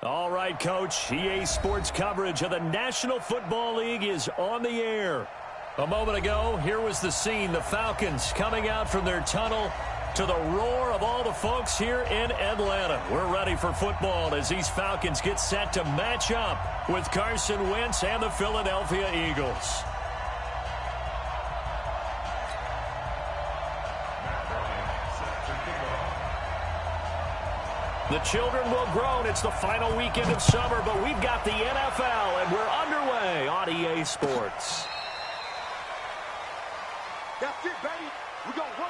All right, Coach. EA Sports coverage of the National Football League is on the air. A moment ago, here was the scene. The Falcons coming out from their tunnel to the roar of all the folks here in Atlanta. We're ready for football as these Falcons get set to match up with Carson Wentz and the Philadelphia Eagles. The children will groan. It's the final weekend of summer, but we've got the NFL, and we're underway on EA Sports. That's it, baby. We're going to work.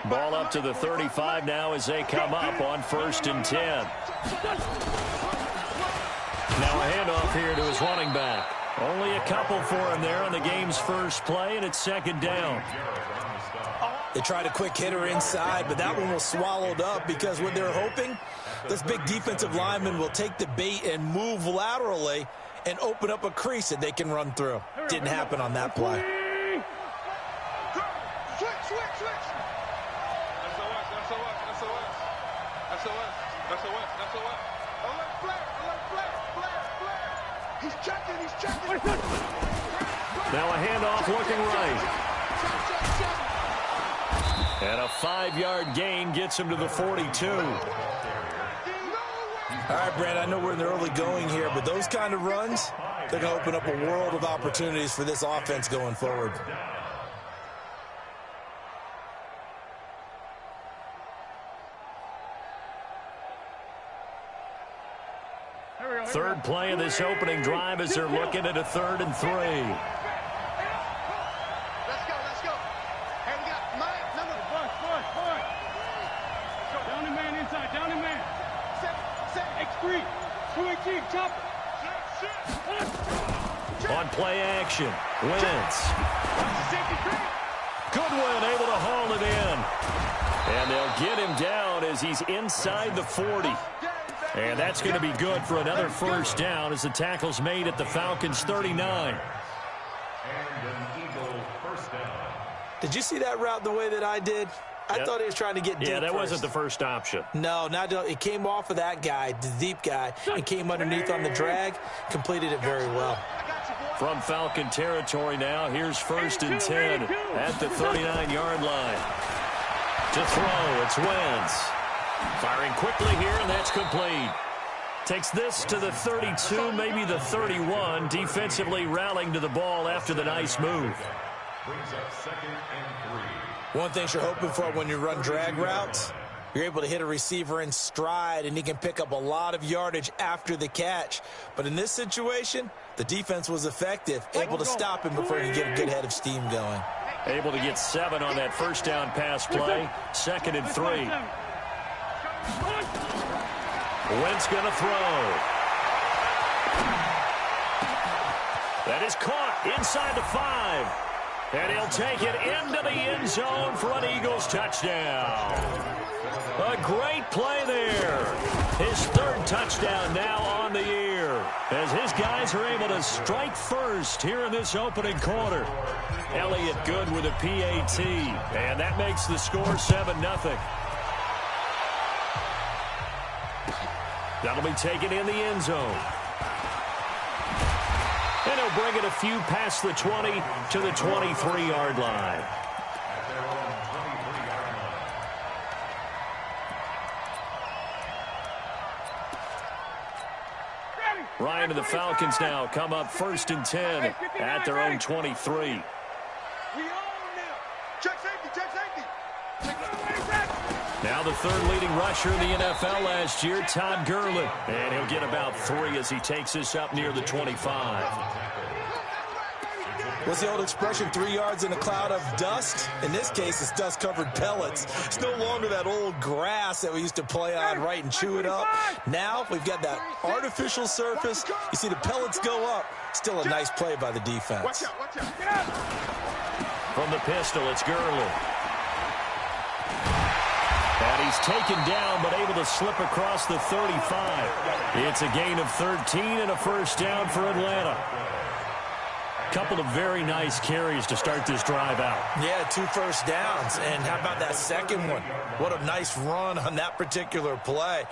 Ball up to the 35 now as they come up on 1st and 10. Now a handoff here to his running back. Only a couple for him there on the game's first play, and it's 2nd down. They tried a quick hitter inside, but that one was swallowed up because what they're hoping, this big defensive lineman will take the bait and move laterally and open up a crease that they can run through. Didn't happen on that play. He's checking. Now a handoff looking right. And a 5-yard gain gets him to the 42. All right, Brand, I know we're in the early going here, but those kind of runs, they're going to open up a world of opportunities for this offense going forward. Third play of this opening drive as they're looking at a 3rd and 3. Let's go. Hey, we got Mike, number one. Down the man inside, down the man. X3. 218, chop. On play action, Wentz. Goodwin able to haul it in. And they'll get him down as he's inside the 40. And that's going to be good for another 1st down as the tackle's made at the Falcons' 39. Did you see that route the way that I did? I thought he was trying to get deep. Yeah, that first. wasn't the first option. No, it came off of that guy, the deep guy, and came underneath on the drag, completed it very well. From Falcon territory now, here's 1st and 10 at the 39-yard line. To throw, it's Wentz. Firing quickly here, and that's complete. Takes this to the 32, maybe the 31. Defensively rallying to the ball after the nice move. One thing you're hoping for when you run drag routes, you're able to hit a receiver in stride, and he can pick up a lot of yardage after the catch. But in this situation, the defense was effective, able to stop him before he could get a good head of steam going. Able to get 7 on that 1st down pass play. 2nd and 3. Wentz going to throw. That is caught inside the 5. And he'll take it into the end zone for an Eagles touchdown. A great play there. His 3rd touchdown now on the year as his guys are able to strike first here in this opening quarter. Elliott good with a PAT, and that makes the score 7-0. That'll be taken in the end zone. And he'll bring it a few past the 20 to the 23-yard line. Ryan and the Falcons now come up 1st and 10 at their own 23. We own them. Check safety. Now the 3rd leading rusher in the NFL last year, Todd Gurley. And he'll get about 3 as he takes this up near the 25. What's the old expression, 3 yards in a cloud of dust? In this case, it's dust-covered pellets. It's no longer that old grass that we used to play on, right, and chew it up. Now we've got that artificial surface. You see the pellets go up. Still a nice play by the defense. Watch out. From the pistol, it's Gurley. And he's taken down, but able to slip across the 35. It's a gain of 13 and a first down for Atlanta. Couple of very nice carries to start this drive out. Yeah, 2 first downs. And how about that second one? What a nice run on that particular play.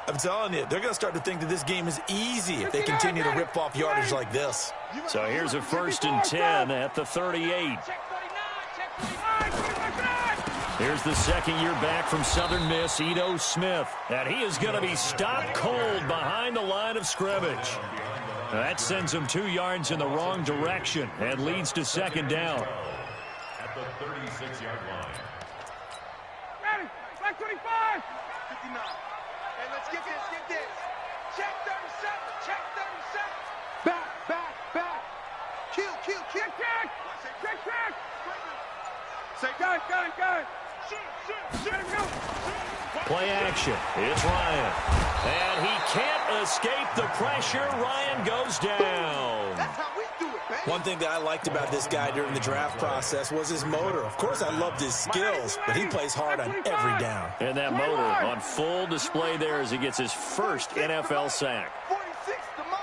I'm telling you, they're going to start to think that this game is easy if they continue to rip off yardage like this. So here's a 1st and 10 at the 38. Here's the second year back from Southern Miss, Ito Smith. And he is going to be stopped cold behind the line of scrimmage. That sends him 2 yards in the wrong direction and leads to second down. At the 36-yard line. Ready, back 25. 59. Hey, let's get this. Check 37, check 37. Back. Kill. Check. Say, Got it. Shoot. Play action. It's Ryan. And he can't escape the pressure. Ryan goes down. that's how we do it, man. One thing that I liked about this guy during the draft process was his motor. Of course, I loved his skills, but he plays hard on every down. And that motor on full display there as he gets his first NFL sack. 46 to Mike.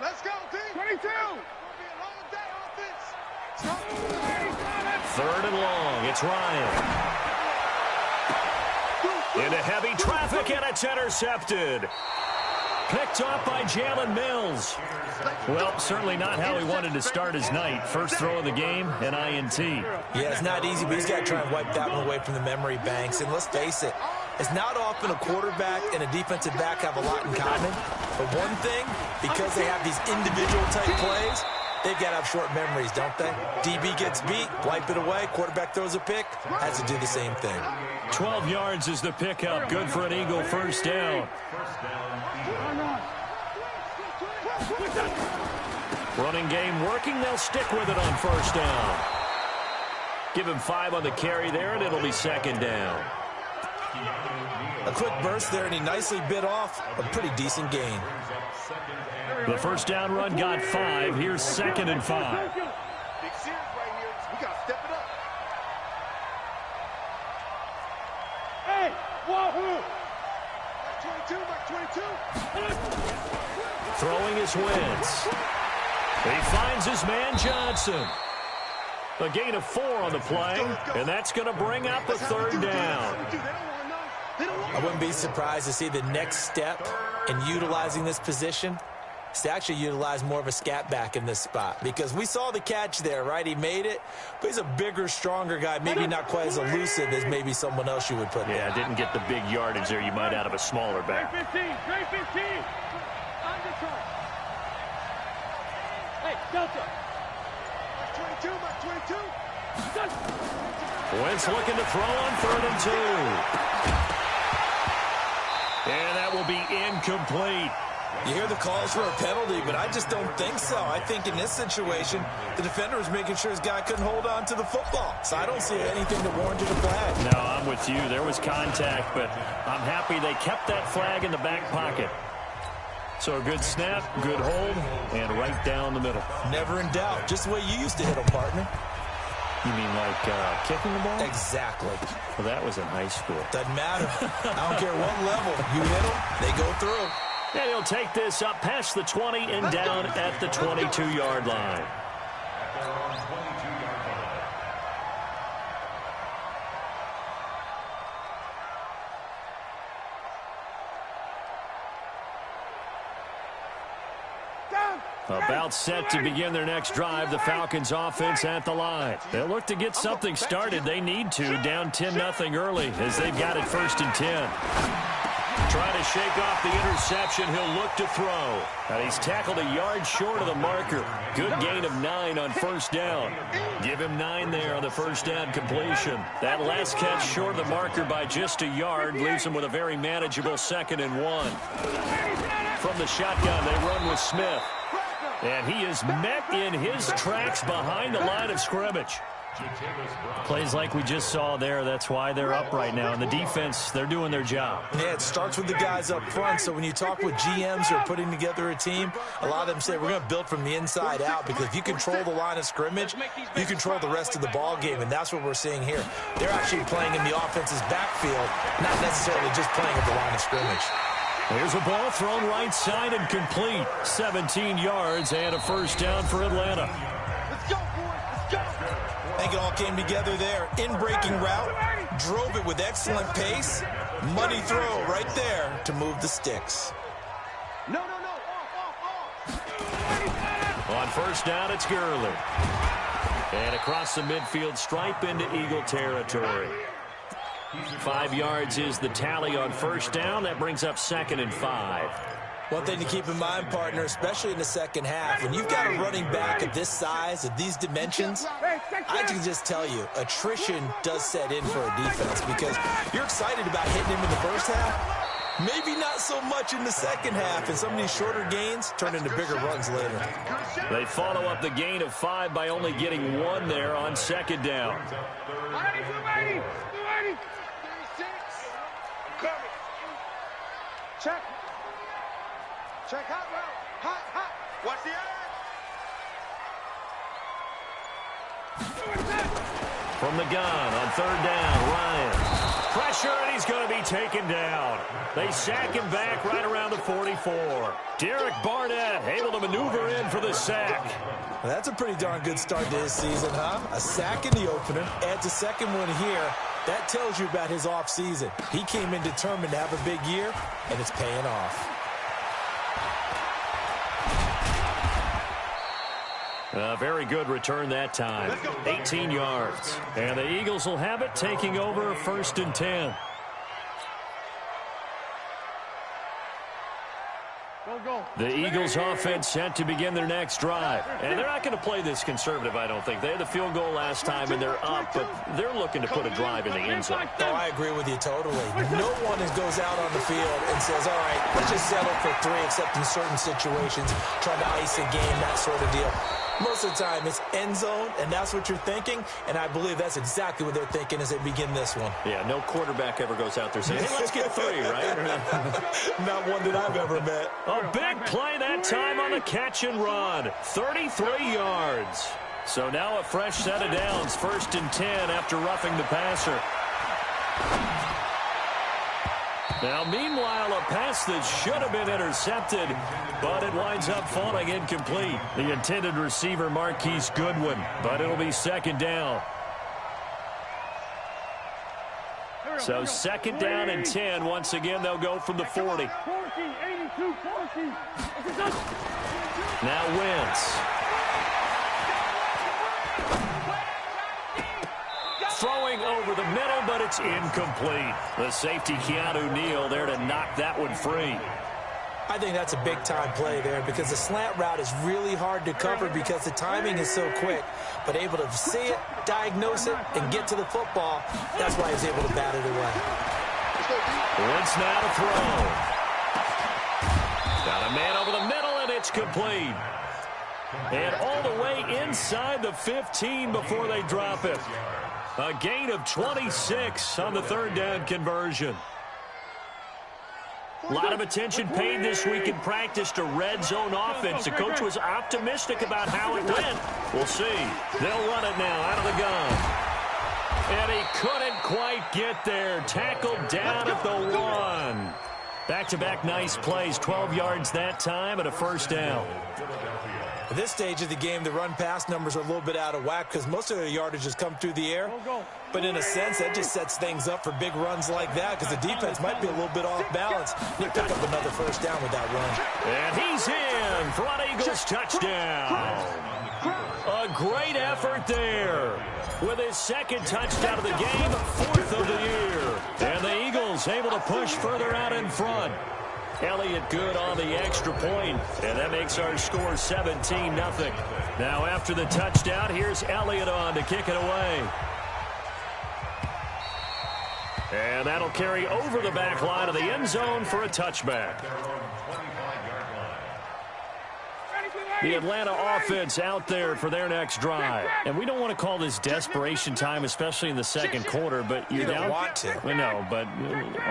Let's go, team. 22. It's gonna be a long day on offense. 3rd and long. It's Ryan. Into heavy traffic, and it's intercepted. Picked off by Jalen Mills. Well, certainly not how he wanted to start his night. First throw of the game, an INT. Yeah, it's not easy, but he's got to try and wipe that one away from the memory banks. And let's face it, it's not often a quarterback and a defensive back have a lot in common. But one thing, because they have these individual type plays, they've got to have short memories, don't they? DB gets beat, wipe it away. Quarterback throws a pick, has to do the same thing. 12 yards is the pickup. Good for an Eagle first down. Running game working. They'll stick with it on first down. Give him 5 on the carry there, and it'll be second down. A quick burst there, and he nicely bit off a pretty decent gain. The first down run got 5. Here's 2nd and 5. Big series right here. We got to step it up. Hey, wahoo! Back 22. Throwing his Wentz. He finds his man Johnson. A gain of 4 on the play, and that's going to bring up a 3rd down. I wouldn't be surprised to see the next step in utilizing this position is to actually utilize more of a scat back in this spot, because we saw the catch there, right? He made it, but he's a bigger, stronger guy, maybe not quite as elusive as maybe someone else you would put there. Yeah, didn't get the big yardage there you might out of a smaller back. Grade 15. Hey, Delta. Back 22. Wentz looking to throw on 3rd and 2. And that will be incomplete. You hear the calls for a penalty, but I just don't think so. I think in this situation, the defender was making sure his guy couldn't hold on to the football. So I don't see anything that warranted a flag. No, I'm with you. There was contact, but I'm happy they kept that flag in the back pocket. So a good snap, good hold, and right down the middle. Never in doubt. Just the way you used to hit them, partner. You mean like kicking the ball? Exactly. Well, that was in high school. Doesn't matter. I don't care what level. You hit them, they go through. And he'll take this up past the 20 and down at the 22-yard line. About set to begin their next drive, the Falcons offense at the line. They'll look to get something started. They need to, down 10-0 early as they've got it 1st and 10. Trying to shake off the interception, he'll look to throw. And he's tackled a yard short of the marker. Good gain of 9 on first down. Give him 9 there on the first down completion. That last catch short of the marker by just a yard leaves him with a very manageable 2nd and 1. From the shotgun, they run with Smith. And he is met in his tracks behind the line of scrimmage. Plays like we just saw there, that's why they're up right now. And the defense, they're doing their job. Yeah, it starts with the guys up front. So when you talk with GMs who are putting together a team, a lot of them say we're going to build from the inside out, because if you control the line of scrimmage, you control the rest of the ball game, and that's what we're seeing here. They're actually playing in the offense's backfield, not necessarily just playing at the line of scrimmage. Here's a ball thrown right side and complete. 17 yards and a first down for Atlanta. Let's go, boys. Let's go. I think it all came together there. In-breaking route, drove it with excellent pace. Money throw right there to move the sticks. No. Off. On first down, it's Gurley. And across the midfield stripe into Eagle territory. 5 yards is the tally on first down. That brings up 2nd and 5. One thing to keep in mind, partner, especially in the second half, when you've got a running back of this size, of these dimensions, I can just tell you, attrition does set in for a defense, because you're excited about hitting him in the first half, maybe not so much in the second half, and some of these shorter gains turn into bigger runs later. They follow up the gain of 5 by only getting 1 there on second down. 280. Check hot route. Hot. Watch the eye. From the gun on third down, Ryan. Pressure, and he's going to be taken down. They sack him back right around the 44. Derek Barnett able to maneuver in for the sack. Well, that's a pretty darn good start to his season, huh? A sack in the opener, adds a second one here. That tells you about his offseason. He came in determined to have a big year, and it's paying off. A very good return that time. 18 yards. And the Eagles will have it, taking over 1st and 10. The Eagles offense set to begin their next drive. And they're not going to play this conservative, I don't think. They had the field goal last time, and they're up, but they're looking to put a drive in the end zone. Oh, I agree with you totally. No one goes out on the field and says, all right, let's just settle for 3, except in certain situations, trying to ice a game, that sort of deal. Most of the time, it's end zone, and that's what you're thinking, and I believe that's exactly what they're thinking as they begin this one. Yeah, no quarterback ever goes out there saying, hey, let's get 3, right? Not one that I've ever met. A big play that time on the catch and run. 33 yards. So now a fresh set of downs, 1st and 10 after roughing the passer. Now, meanwhile, a pass that should have been intercepted, but it winds up falling incomplete. The intended receiver, Marquise Goodwin, but it'll be 2nd down. So 2nd down and 10. Once again, they'll go from the 40. Now Wentz. Throwing over the middle, but it's incomplete. The safety, Keanu Neal, there to knock that one free. I think that's a big-time play there, because the slant route is really hard to cover because the timing is so quick. But able to see it, diagnose it, and get to the football, that's why he's able to bat it away. Wentz now to throw. Got a man over the middle, and it's complete. And all the way inside the 15 before they drop it. A gain of 26 on the 3rd down conversion. A lot of attention paid this week in practice to red zone offense. The coach was optimistic about how it went. We'll see. They'll run it now out of the gun. And he couldn't quite get there. Tackled down at the 1. Back-to-back nice plays. 12 yards that time and a 1st down. At this stage of the game, the run-pass numbers are a little bit out of whack because most of the yardage has come through the air. But in a sense, that just sets things up for big runs like that because the defense might be a little bit off balance. They pick up another 1st down with that run. And he's in for an Eagles touchdown. A great effort there. With his 2nd touchdown of the game, 4th of the year. And the Eagles able to push further out in front. Elliott good on the extra point, and that makes our score 17-0. Now after the touchdown, here's Elliott on to kick it away. And that'll carry over the back line of the end zone for a touchback. The Atlanta offense out there for their next drive. And we don't want to call this desperation time, especially in the second quarter, but you're down. You don't want to. No, but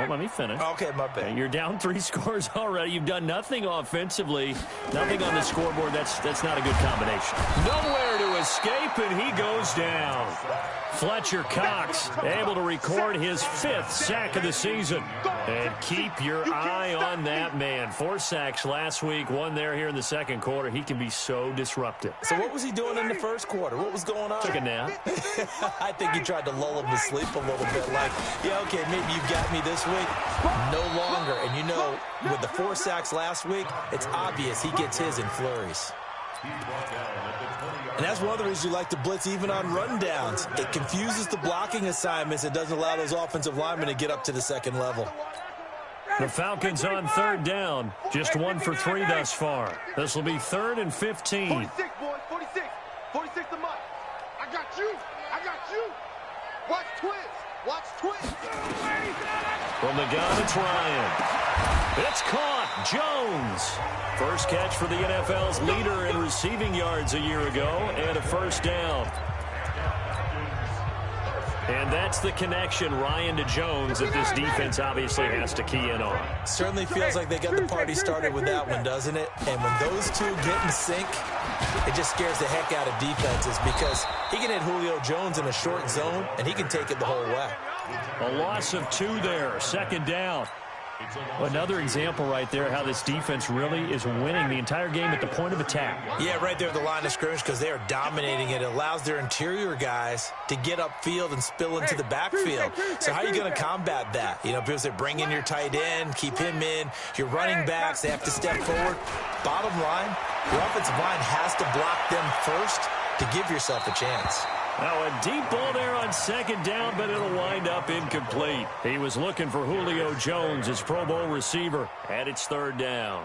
let me finish. Okay, my bad. You're down 3 scores already. You've done nothing offensively, nothing on the scoreboard. That's not a good combination. Nowhere to escape, and he goes down. Fletcher Cox able to record his 5th sack of the season. And keep your eye on that man. 4 sacks last week, 1 there here in the second quarter. He can be so disruptive. So what was he doing in the first quarter? What was going on? Took a nap. I think he tried to lull him to sleep a little bit. Like, yeah, okay, maybe you got me this week. No longer. And you know, with the 4 sacks last week, it's obvious he gets his in flurries. And that's one of the reasons you like to blitz even on rundowns. It confuses the blocking assignments. It doesn't allow those offensive linemen to get up to the second level. The Falcons on 3rd down. Just 1 for 3 thus far. This will be 3rd and 15. 46, boys, 46. 46 to Mike. I got you. I got you. Watch twins. Watch twins. From the gun, it's Ryan. It's caught. Jones. First catch for the NFL's leader in receiving yards a year ago, and a first down. And that's the connection, Ryan to Jones, that this defense obviously has to key in on. Certainly feels like they got the party started with that one, doesn't it? And when those two get in sync, it just scares the heck out of defenses because he can hit Julio Jones in a short zone, and he can take it the whole way. A loss of 2 there, 2nd down. Another example right there how this defense really is winning the entire game at the point of attack. Yeah, right there at the line of scrimmage because they are dominating it. It allows their interior guys to get upfield and spill into the backfield. So how are you going to combat that? You know, because they bring in your tight end, keep him in. Your running backs, they have to step forward. Bottom line, your offensive line has to block them first to give yourself a chance. Now a deep ball there on 2nd down, but it'll wind up incomplete. He was looking for Julio Jones, his Pro Bowl receiver, and it's 3rd down.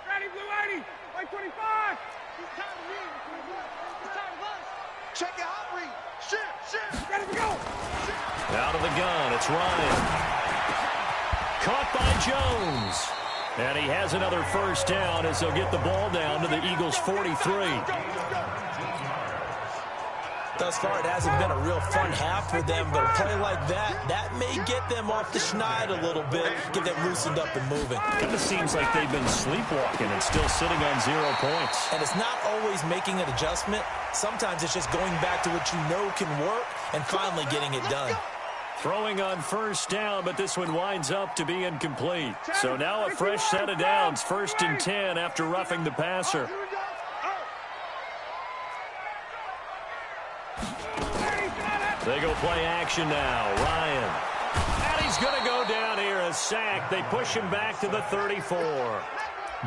Ready, Blue 80, like 25. Check it out, read. Shift. Ready to go. Out of the gun, it's Ryan. Caught by Jones. And he has another first down as they'll get the ball down to the Eagles' 43. Thus far, it hasn't been a real fun half for them, but a play like that may get them off the schneid a little bit, get them loosened up and moving. Kind of seems like they've been sleepwalking and still sitting on 0 points. And it's not always making an adjustment. Sometimes it's just going back to what you know can work and finally getting it done. Throwing on first down, but this one winds up to be incomplete. So now a fresh set of downs, 1st and 10 after roughing the passer. They go play action now. Ryan. And he's going to go down here, a sack. They push him back to the 34.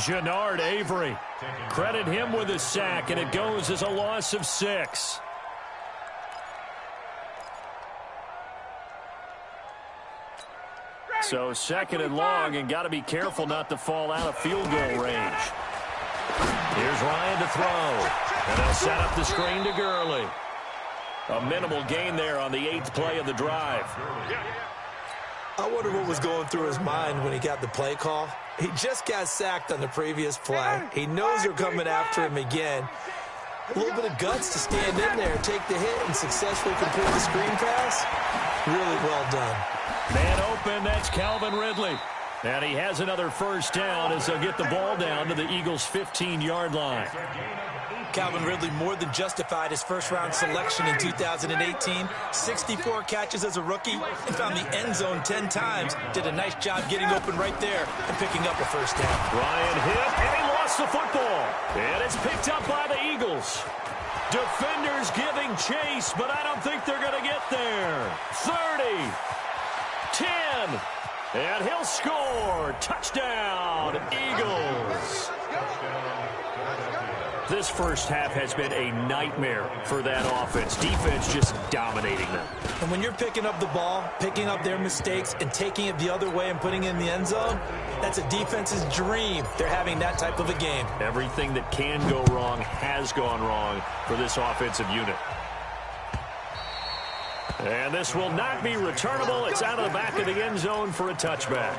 Jannard Avery. Credit him with a sack, and it goes as a loss of 6. So 2nd and long, and got to be careful not to fall out of field goal range. Here's Ryan to throw. And they'll set up the screen to Gurley. A minimal gain there on the 8th play of the drive. I wonder what was going through his mind when he got the play call. He just got sacked on the previous play. He knows they're coming after him again. A little bit of guts to stand in there, take the hit, and successfully complete the screen pass. Really well done. Man open, that's Calvin Ridley. And he has another first down as they'll get the ball down to the Eagles' 15-yard line. Calvin Ridley more than justified his first-round selection in 2018. 64 catches as a rookie and found the end zone 10 times. Did a nice job getting open right there and picking up a first down. Ryan hit, and he lost the football. And it's picked up by the Eagles. Defenders giving chase, but I don't think they're going to get there. 30, 10, and he'll score. Touchdown, Eagles. This first half has been a nightmare for that offense. Defense just dominating them. And when you're picking up the ball, picking up their mistakes, and taking it the other way and putting it in the end zone, that's a defense's dream. They're having that type of a game. Everything that can go wrong has gone wrong for this offensive unit. And this will not be returnable. It's out of the back of the end zone for a touchback.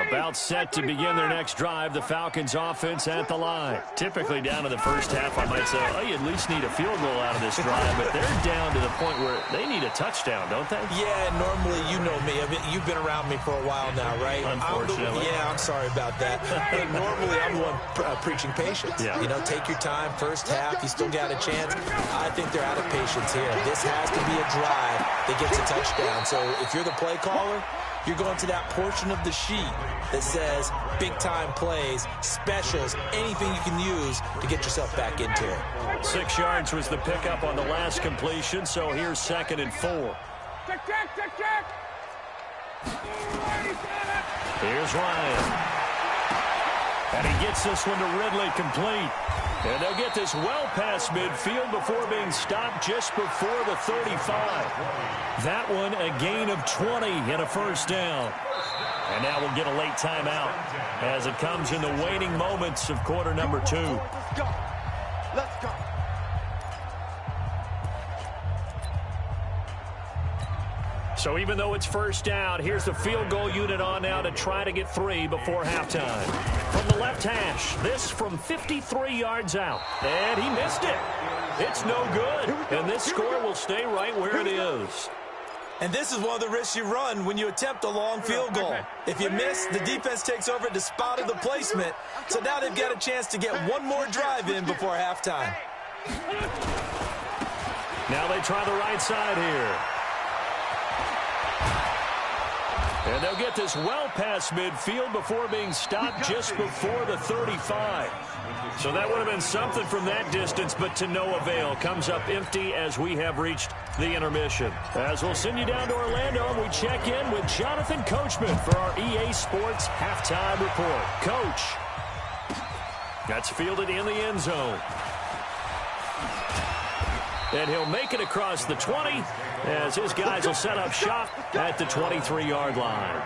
About set to begin their next drive, the Falcons offense at the line. Typically down to the first half, I might say, oh, you at least need a field goal out of this drive, but they're down to the point where they need a touchdown, don't they? Yeah, normally, you know me. You've been around me for a while now, right? Unfortunately. I'm sorry about that. But normally, I'm the one preaching patience. Yeah. You know, take your time. First half, you still got a chance. I think they're out of patience here. This has to be a drive that gets a touchdown. So if you're the play caller, you're going to that portion of the sheet that says big-time plays, specials, anything you can use to get yourself back into it. 6 yards was the pickup on the last completion, so here's 2nd and 4. Check. Here's Ryan. And he gets this one to Ridley complete. And they'll get this well past midfield before being stopped just before the 35. That one a gain of 20 and a first down. And now we'll get a late timeout as it comes in the waning moments of quarter number 2. Let's go. Let's go. So even though it's first down, here's the field goal unit on now to try to get 3 before halftime. From the left hash, this from 53 yards out. And he missed it. It's no good. And this score will stay right where it is. And this is one of the risks you run when you attempt a long field goal. If you miss, the defense takes over to spot of the placement. So now they've got a chance to get one more drive in before halftime. Now they try the right side here. And they'll get this well past midfield before being stopped just before the 35. So that would have been something from that distance, but to no avail. Comes up empty as we have reached the intermission. As we'll send you down to Orlando, we check in with Jonathan Coachman for our EA Sports Halftime Report. Coach, that's fielded in the end zone. And he'll make it across the 20 as his guys will set up shop at the 23-yard line.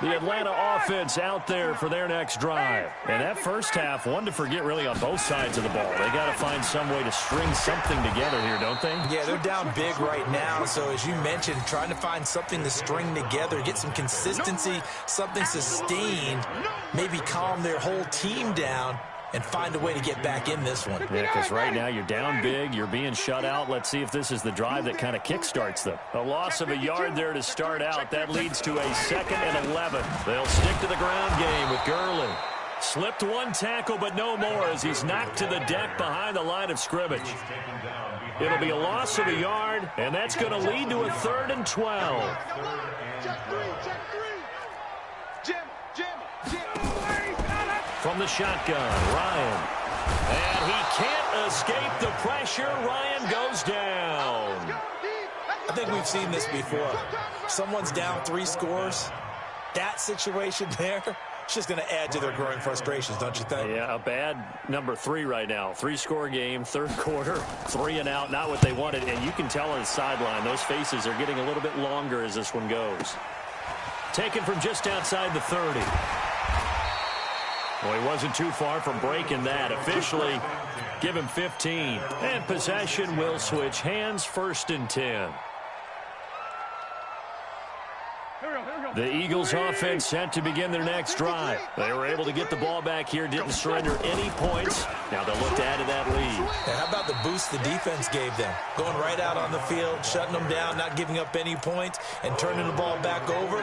The Atlanta offense out there for their next drive. And that first half, one to forget really on both sides of the ball. They got to find some way to string something together here, don't they? Yeah, they're down big right now. So as you mentioned, trying to find something to string together, get some consistency, something sustained, maybe calm their whole team down and find a way to get back in this one. Yeah, because right now you're down big, you're being shut out. Let's see if this is the drive that kind of kickstarts them. A loss of a yard there to start out. That leads to a 2nd and 11. They'll stick to the ground game with Gurley. Slipped one tackle, but no more as he's knocked to the deck behind the line of scrimmage. It'll be a loss of a yard, and that's going to lead to a 3rd and 12. Check three. Jim. From the shotgun, Ryan. And he can't escape the pressure. Ryan goes down. I think we've seen this before. Someone's down 3 scores. That situation there, it's just going to add to their growing frustrations, don't you think? Yeah, a bad number 3 right now. 3-score game, 3rd quarter, 3 and out, not what they wanted. And you can tell on the sideline, those faces are getting a little bit longer as this one goes. Taken from just outside the 30. Well, he wasn't too far from breaking that. Officially, give him 15. And possession will switch hands, 1st and 10. The Eagles offense set to begin their next drive. They were able to get the ball back here, didn't surrender any points. Now they'll look to add to that lead. And how about the boost the defense gave them? Going right out on the field, shutting them down, not giving up any points, and turning the ball back over.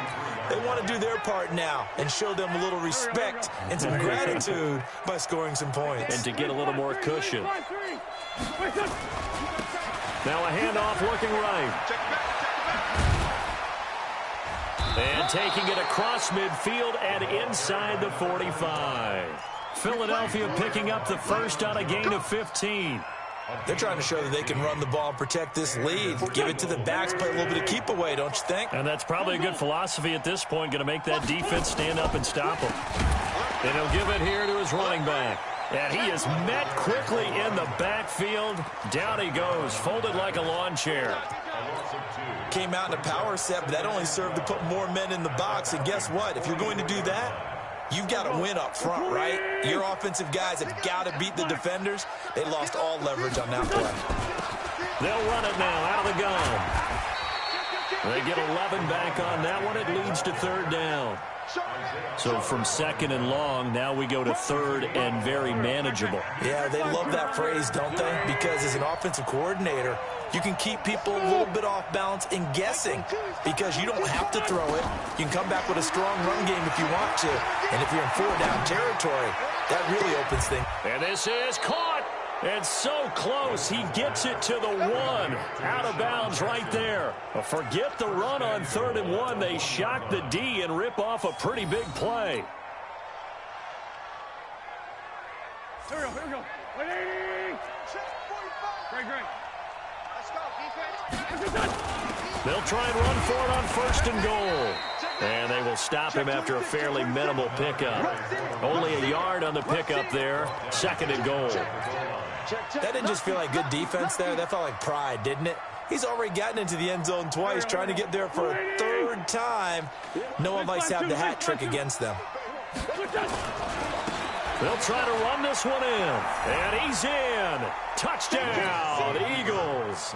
They want to do their part now and show them a little respect and some gratitude by scoring some points. And to get a little more cushion. Now a handoff looking right. And taking it across midfield and inside the 45. Philadelphia picking up the first on a gain of 15. They're trying to show that they can run the ball and protect this lead. Give it to the backs, play a little bit of keep away, don't you think? And that's probably a good philosophy at this point, going to make that defense stand up and stop them. And he'll give it here to his running back. And he is met quickly in the backfield. Down he goes, folded like a lawn chair. Came out in a power set, but that only served to put more men in the box. And guess what? If you're going to do that, you've got to win up front, right? Your offensive guys have got to beat the defenders. They lost all leverage on that play. They'll run it now out of the gun. They get 11 back on that one. It leads to third down. So from second and long, now we go to third and very manageable. Yeah, they love that phrase, don't they? Because as an offensive coordinator, you can keep people a little bit off balance and guessing because you don't have to throw it. You can come back with a strong run game if you want to. And if you're in four-down territory, that really opens things. And this is caught. And so close, he gets it to the one. Out of bounds right there. Forget the run on 3rd and 1. They shock the D and rip off a pretty big play. Here we go, here we go. 180. Great, great. Let's go, defense. They'll try and run for it on 1st and goal. And they will stop him after a fairly minimal pickup. Only a yard on the pickup there. 2nd and goal. That didn't just feel like good defense there. That felt like pride, didn't it? He's already gotten into the end zone twice, trying to get there for a 3rd time. No one likes to have the hat trick against them. They'll try to run this one in. And he's in. Touchdown, Eagles.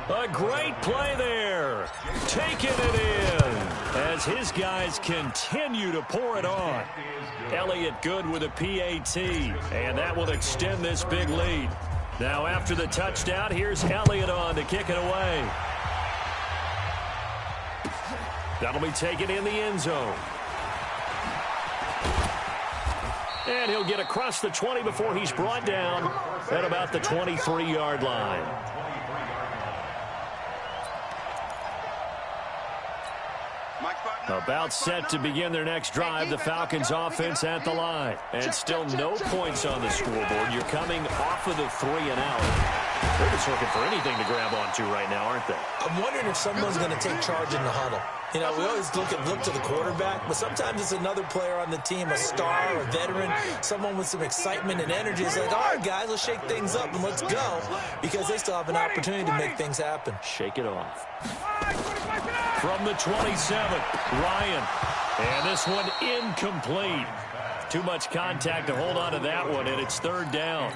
A great play there. Taking it in as his guys continue to pour it on. Elliott good with a PAT, and that will extend this big lead. Now after the touchdown, here's Elliott on to kick it away. That'll be taken in the end zone. And he'll get across the 20 before he's brought down at about the 23-yard line. About set to begin their next drive, the Falcons offense at the line. And still no points on the scoreboard. You're coming off of the 3 and out. They're just looking for anything to grab onto right now, aren't they? I'm wondering if someone's going to take charge in the huddle. You know, we always look to the quarterback, but sometimes it's another player on the team, a star, a veteran, someone with some excitement and energy. It's like, all right, guys, let's shake things up and let's go, because they still have an opportunity to make things happen. Shake it off. From the 27, Ryan. And this one incomplete. Too much contact to hold on to that one, and it's 3rd down.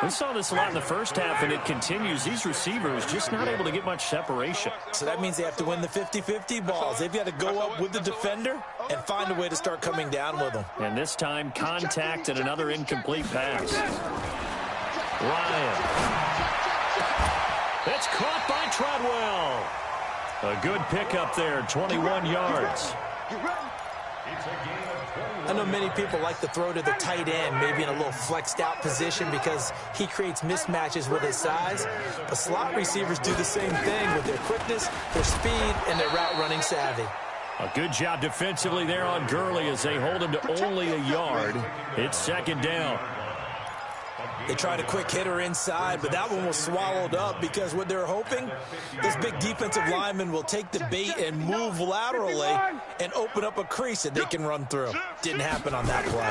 We saw this a lot in the first half, and it continues. These receivers just not able to get much separation. So that means they have to win the 50-50 balls. They've got to go up with the defender and find a way to start coming down with them. And this time, contact and another incomplete pass. Ryan. It's caught by Treadwell. A good pickup there, 21 yards. I know many people like to throw to the tight end, maybe in a little flexed out position because he creates mismatches with his size. But slot receivers do the same thing with their quickness, their speed, and their route running savvy. A good job defensively there on Gurley as they hold him to only a yard. It's 2nd down. They tried a quick hitter inside, but that one was swallowed up because what they're hoping, this big defensive lineman will take the bait and move laterally and open up a crease that they can run through. Didn't happen on that play.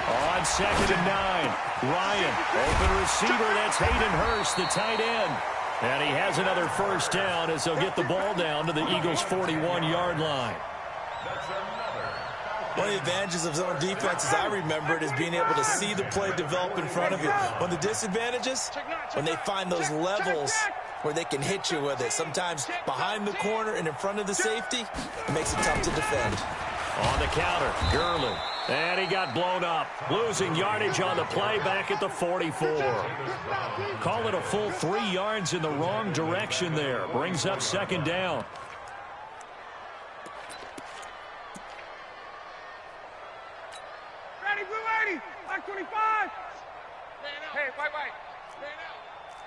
On 2nd and 9, Ryan, open receiver, that's Hayden Hurst, the tight end. And he has another 1st down as they'll get the ball down to the Eagles' 41-yard line. One of the advantages of zone defense, as I remember it, is being able to see the play develop in front of you. One of the disadvantages, when they find those levels where they can hit you with it. Sometimes behind the corner and in front of the safety, it makes it tough to defend. On the counter, Gurley. And he got blown up, losing yardage on the play back at the 44. Call it a full 3 yards in the wrong direction there. Brings up 2nd down. Ready, blue 80. Black 25. Hey, white.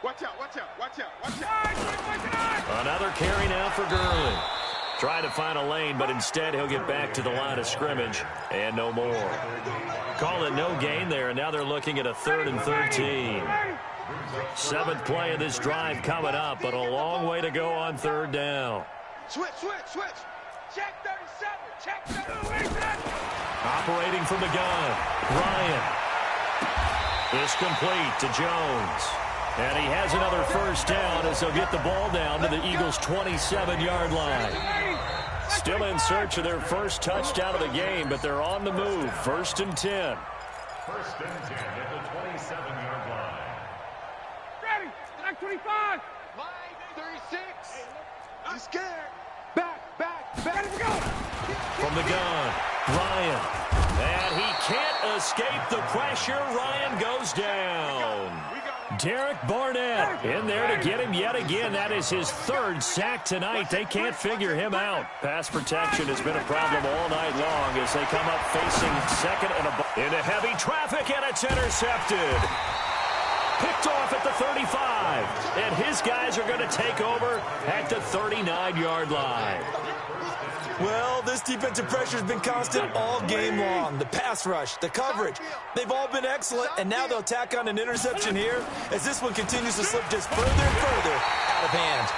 Watch out, watch out, watch out, watch out. Another carry now for Gurley. Trying to find a lane, but instead he'll get back to the line of scrimmage and no more. Call it no gain there, and now they're looking at a 3rd and 13. 7th play of this drive coming up, but a long way to go on 3rd down. Switch. Check 37, check 37. Operating from the gun, Ryan. This complete to Jones. And he has another 1st down as they'll get the ball down to the Eagles' 27-yard line. Still in search of their first touchdown of the game, but they're on the move. 1st and 10. 1st and 10 at the 27-yard line. Ready, black 25. Line 36. You scared? Back. From the gun, Ryan. And he can't escape the pressure. Ryan goes down. Derek Barnett in there to get him yet again. That is his third sack tonight. They can't figure him out. Pass protection has been a problem all night long as they come up facing second and into heavy traffic, and it's intercepted. Picked off at the 35. And his guys are going to take over at the 39-yard line. Well, this defensive pressure has been constant all game long. The pass rush, the coverage, they've all been excellent, and now they'll tack on an interception here as this one continues to slip just further and further out of hand.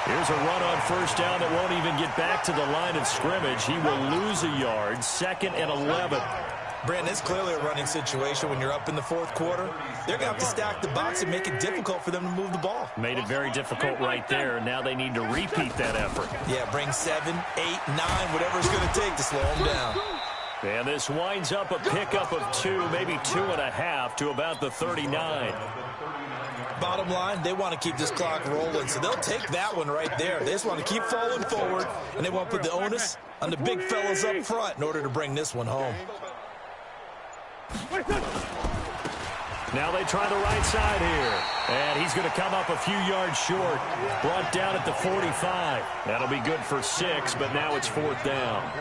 Here's a run on first down that won't even get back to the line of scrimmage. He will lose a yard, 2nd and 11. Brandon, it's clearly a running situation when you're up in the fourth quarter. They're going to have to stack the box and make it difficult for them to move the ball. Made it very difficult right there. Now they need to repeat that effort. Yeah, bring 7, 8, 9, whatever it's going to take to slow them down. And this winds up a pickup of 2, maybe 2.5 to about the 39. Bottom line, they want to keep this clock rolling, so they'll take that one right there. They just want to keep falling forward, and they want to put the onus on the big fellas up front in order to bring this one home. Now they try the right side here. And he's going to come up a few yards short. Brought down at the 45. That'll be good for 6, but now it's 4th down.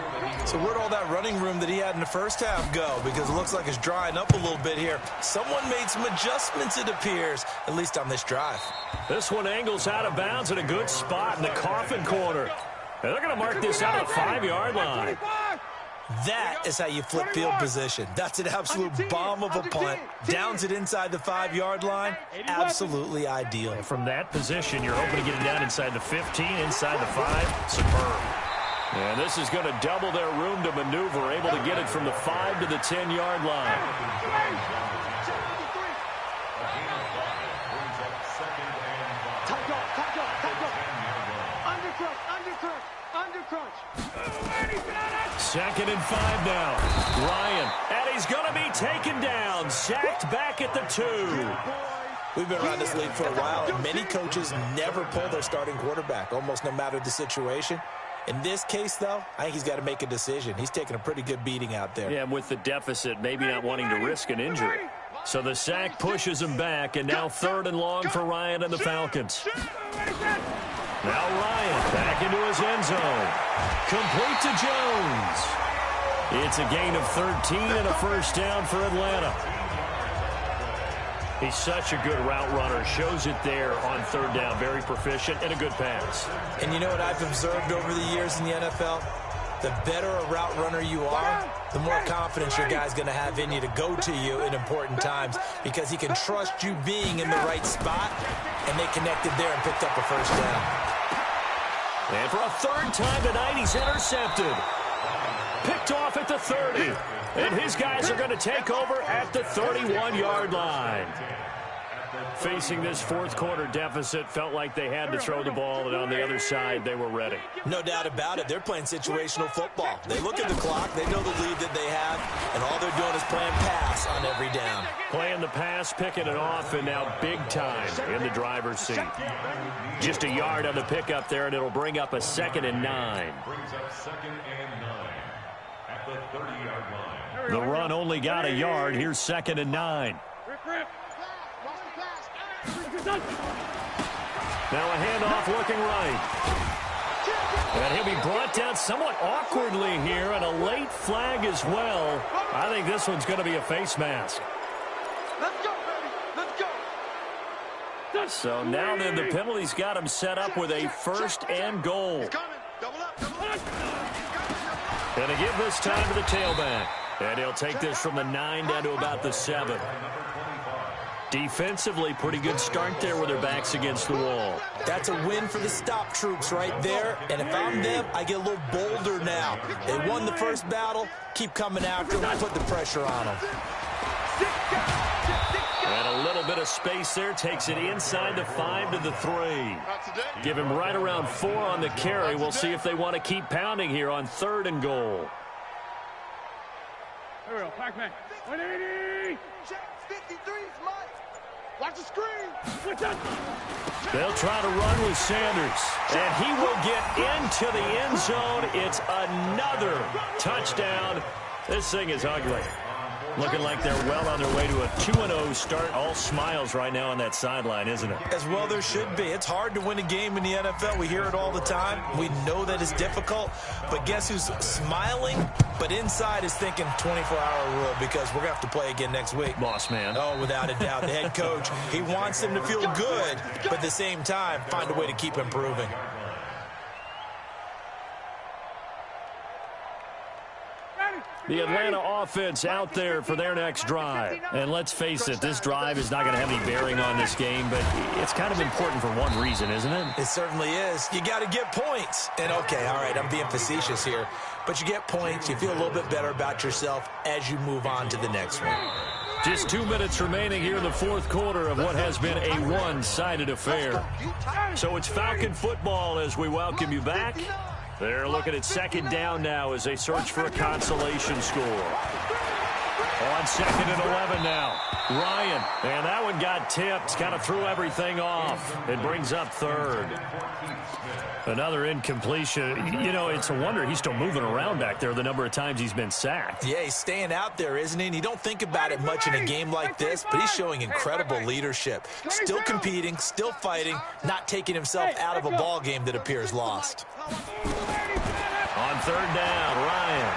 So where'd all that running room that he had in the first half go? Because it looks like it's drying up a little bit here. Someone made some adjustments, it appears, at least on this drive. This one angles out of bounds at a good spot in the coffin corner. And they're going to mark this out at the 5-yard line. That is how you flip field position. That's an absolute bomb of a punt. Downs it inside the 5-yard line. Absolutely ideal. From that position, you're hoping to get it down inside the 15, inside the 5. Superb. And this is going to double their room to maneuver, able to get it from the 5 to the 10-yard line. Undercrunch. 2nd and 5 now. Ryan, and he's going to be taken down. Sacked back at the 2. We've been around this league for a while, and many coaches never pull their starting quarterback, almost no matter the situation. In this case, though, I think he's got to make a decision. He's taking a pretty good beating out there. Yeah, with the deficit, maybe not wanting to risk an injury. So the sack pushes him back, and now 3rd and long for Ryan and the Falcons. Now Ryan back into his end zone. Complete to Jones. It's a gain of 13 and a first down for Atlanta. He's such a good route runner. Shows it there on 3rd down. Very proficient and a good pass. And you know what I've observed over the years in the NFL? The better a route runner you are, the more confidence your guy's going to have in you to go to you in important times because he can trust you being in the right spot, and they connected there and picked up a first down. And for a 3rd time tonight, he's intercepted. Picked off at the 30. And his guys are going to take over at the 31-yard line. Facing this 4th quarter deficit, felt like they had to throw the ball, and on the other side, they were ready. No doubt about it. They're playing situational football. They look at the clock, they know the lead that they have, and all they're doing is playing pass on every down. Playing the pass, picking it off, and now big time in the driver's seat. Just a yard on the pickup there, and it'll bring up a 2nd and 9. Brings up 2nd and 9 at the 30-yard line. The run only got a yard. Here's 2nd and 9. Now a handoff looking right. And he'll be brought down somewhat awkwardly here, and a late flag as well. I think this one's going to be a face mask. Let's go, baby. Let's go. So now then the penalty's got him set up with a 1st and goal. He's coming. Double up. Going to give this time to the tailback. And he'll take this from the 9 down to about the 7. Defensively, pretty good start there with their backs against the wall. That's a win for the stop troops right there. And if I'm them, I get a little bolder now. They won the first battle. Keep coming after them. Put the pressure on them. And a little bit of space there. Takes it inside the 5 to the 3. Give him right around 4 on the carry. We'll see if they want to keep pounding here on 3rd and goal. There we go. Pac-Man. 180. Check 53's Mike. Watch Got your screen. They'll try to run with Sanders, and he will get into the end zone. It's another touchdown. This thing is ugly. Looking like they're well on their way to a 2-0 start. All smiles right now on that sideline, isn't it? As well there should be. It's hard to win a game in the NFL. We hear it all the time. We know that it's difficult. But guess who's smiling? But inside is thinking 24-hour rule because we're going to have to play again next week. Boss man. Oh, without a doubt. The head coach, he wants them to feel good, but at the same time, find a way to keep improving. The Atlanta offense out there for their next drive. And let's face it, this drive is not going to have any bearing on this game, but it's kind of important for one reason, isn't it? It certainly is. You got to get points. And, okay, all right, I'm being facetious here, but you get points. You feel a little bit better about yourself as you move on to the next one. Just 2 minutes remaining here in the fourth quarter of what has been a one-sided affair. So it's Falcon football as we welcome you back. They're looking at second down now as they search for a consolation score. On 2nd and 11 now. Ryan, and that one got tipped, kind of threw everything off. It brings up third. Another incompletion. You know, it's a wonder he's still moving around back there the number of times he's been sacked. Yeah, he's staying out there, isn't he? And you don't think about it much in a game like this, but he's showing incredible leadership. Still competing, still fighting, not taking himself out of a ball game that appears lost. On third down, Ryan.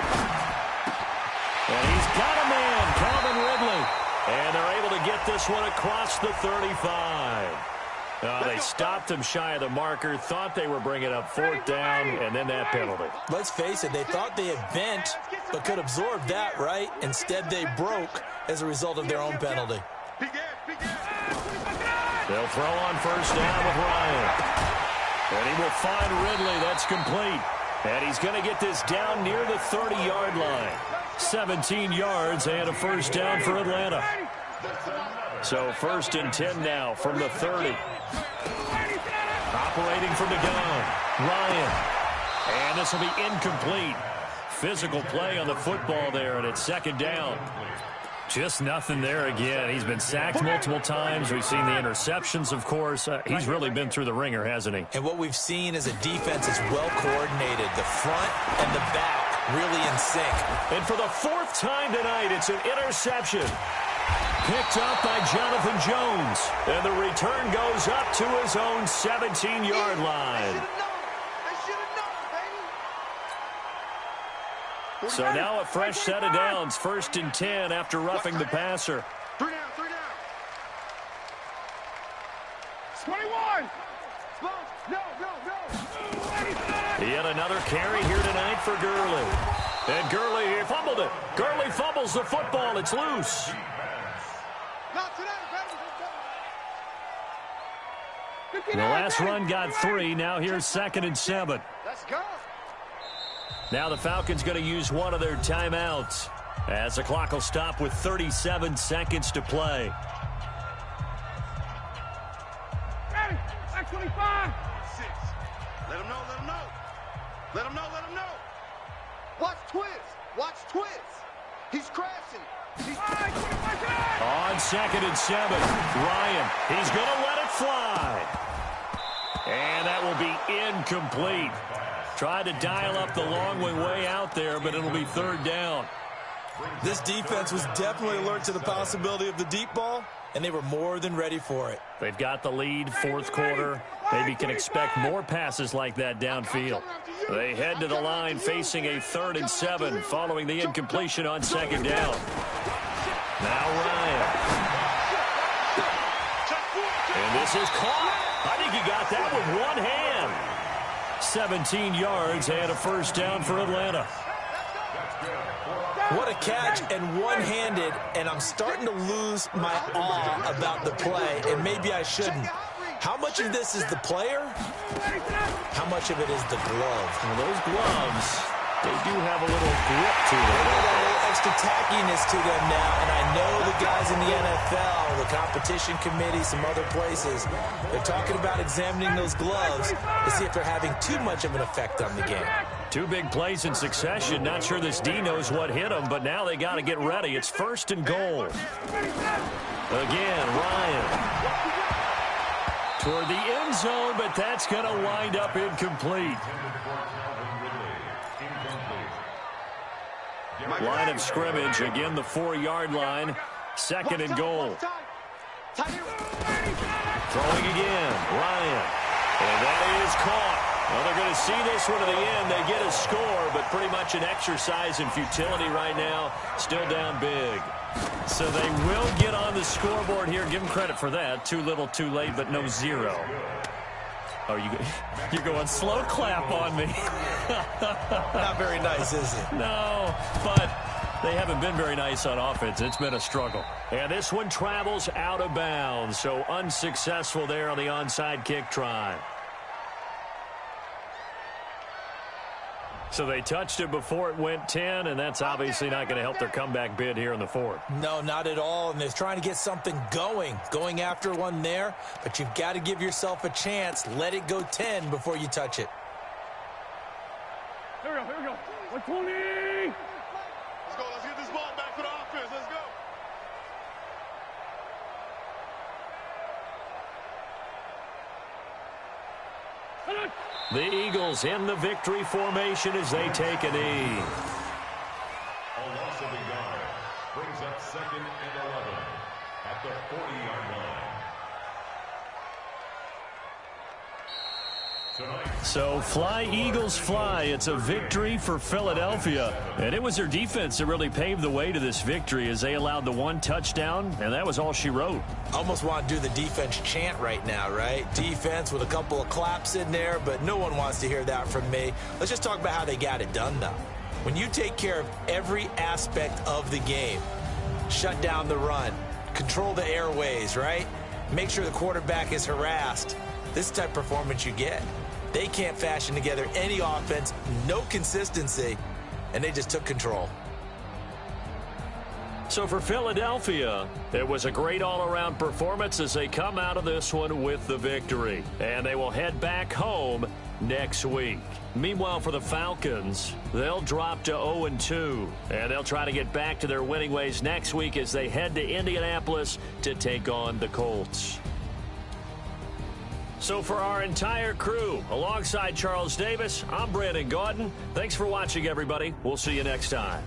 And he's got a man, Calvin Ridley. And they're able to get this one across the 35. They stopped him shy of the marker, thought they were bringing up fourth down, and then that penalty. Let's face it, they thought they had bent, but could absorb that, right? Instead, they broke as a result of their own penalty. They'll throw on first down with Ryan. And he will find Ridley. That's complete. And he's going to get this down near the 30-yard line. 17 yards and a first down for Atlanta. So 1st and 10 now from the 30. Operating from the gun, Ryan. And this will be incomplete. Physical play on the football there, and it's second down. Just nothing there again. He's been sacked multiple times. We've seen the interceptions, of course. He's really been through the ringer, hasn't he? And what we've seen is a defense that's well coordinated. The front and the back really in sync. And for the 4th time tonight, it's an interception. Picked up by Jonathan Jones. And the return goes up to his own 17-yard line. So now a fresh set of downs. 1st and 10 after roughing the passer. 3 down, 3 down. 21. No. Yet another carry here tonight for Gurley. And Gurley here fumbled it. Gurley fumbles the football. It's loose. Not today, baby. The last run got 3. Now here's 2nd and 7. Let's go. Now the Falcons going to use one of their timeouts as the clock will stop with 37 seconds to play. Ready. Back 25. 6. Let him know, let him know. Let him know, let him know. Watch Twiz. Watch Twiz. He's crashing. On 2nd and 7, Ryan, he's going to let it fly. And that will be incomplete. Tried to dial up the long way out there, but it'll be 3rd down. This defense was definitely alert to the possibility of the deep ball, and they were more than ready for it. They've got the lead, 4th quarter. Maybe can expect more passes like that downfield. They head to the line facing a 3rd and 7 following the incompletion on 2nd down. Now Ryan. And this is caught. I think he got that with one hand. 17 yards and a first down for Atlanta. What a catch, and one-handed, and I'm starting to lose my awe about the play, and maybe I shouldn't. How much of this is the player? How much of it is the glove? Well, those gloves, they do have a little grip to them. They got a little extra tackiness to them now, and I know the guys in the NFL, the competition committee, some other places, they're talking about examining those gloves to see if they're having too much of an effect on the game. 2 big plays in succession. Not sure this D knows what hit him, but now they got to get ready. It's 1st and goal. Again, Ryan. toward the end zone, but that's going to wind up incomplete. Line of scrimmage, again the 4-yard line. Second and goal. Throwing again, Ryan. And that is caught. Well, they're going to see this one to the end. They get a score, but pretty much an exercise in futility right now. Still down big. So they will get on the scoreboard here. Give them credit for that. Too little, too late, but no zero. Oh, you're going slow clap on me. Not very nice, is it? No, but they haven't been very nice on offense. It's been a struggle. And this one travels out of bounds, so unsuccessful there on the onside kick try. So they touched it before it went 10, and that's obviously not going to help their comeback bid here in the fourth. No, not at all, and they're trying to get something going after one there, but you've got to give yourself a chance. Let it go 10 before you touch it. Here we go. 120. Let's go. Let's get this ball back for the offense. Let's go. The Eagles in the victory formation as they take a knee. A loss of a yard brings up 2nd and 11 at the 40-yard line. So fly, Eagles, fly. It's a victory for Philadelphia. And it was their defense that really paved the way to this victory as they allowed the one touchdown, and that was all she wrote. Almost want to do the defense chant right now, right? Defense with a couple of claps in there, but no one wants to hear that from me. Let's just talk about how they got it done, though. When you take care of every aspect of the game, shut down the run, control the airways, right? Make sure the quarterback is harassed. This is the type of performance you get. They can't fashion together any offense, no consistency, and they just took control. So for Philadelphia, it was a great all-around performance as they come out of this one with the victory. And they will head back home next week. Meanwhile, for the Falcons, they'll drop to 0-2. And they'll try to get back to their winning ways next week as they head to Indianapolis to take on the Colts. So for our entire crew, alongside Charles Davis, I'm Brandon Gaudin. Thanks for watching, everybody. We'll see you next time.